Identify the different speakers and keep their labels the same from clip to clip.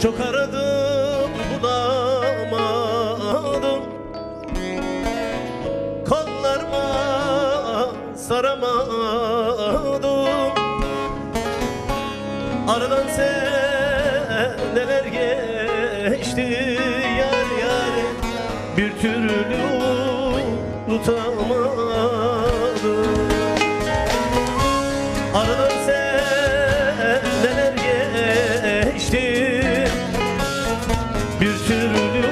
Speaker 1: Çok aradım bulamadım, kollarıma saramadım. Aradan seneler geçti yar yar, bir türlü unutamadım. Aradan seneler geçti, bir türlü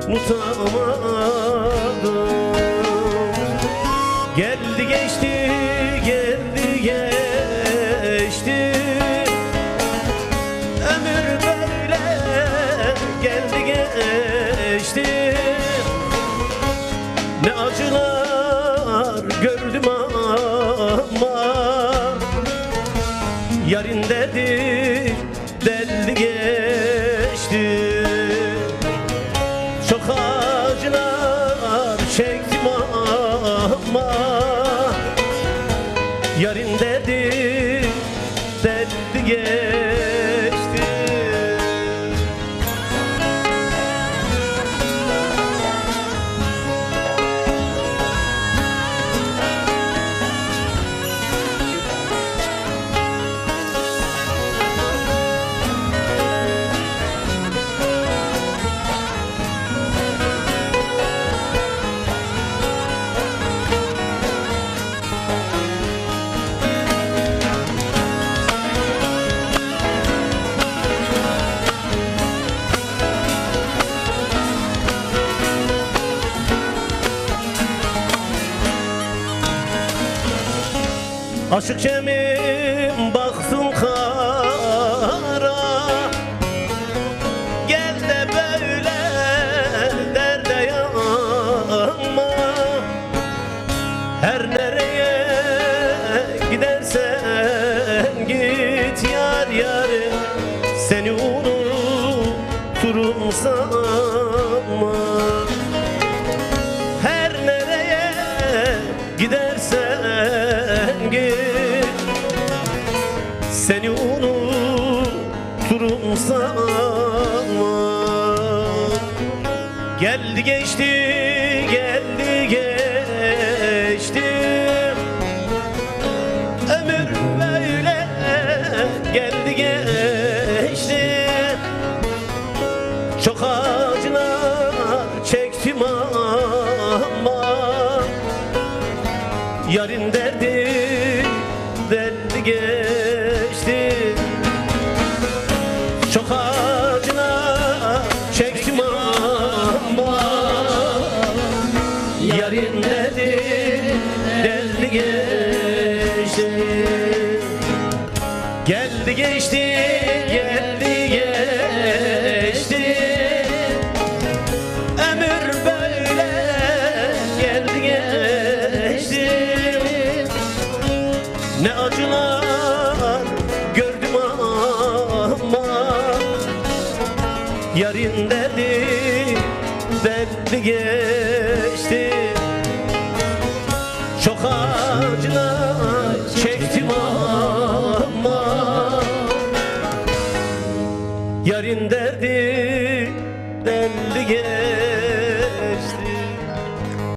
Speaker 1: unutamadım. Geldi geçti, geldi geçti, ömür böyle geldi geçti. Ne acılar gördüm ama yarın derdi deldi geçti. Çok acılar çektim ama yarın derdi deldi geçti. Aşık cemim baksın kara, gel de böyle derde yanma. Her nereye gidersen git yar yar, seni unuturum sanma. Her nereye gidersen git, seni unuturum sanma. Geldi geçti, geldi geçti, ömür böyle geldi geçti. Çok acılar çektim ama yarın derdi deldi geçti. Çok acılar çektim ama yarın derdi deldi geçti. Geldi geçti, geldi geçti, ömür böyle geldi geçti. Ne acılar gördüm ama yarın derdi deldi geçti.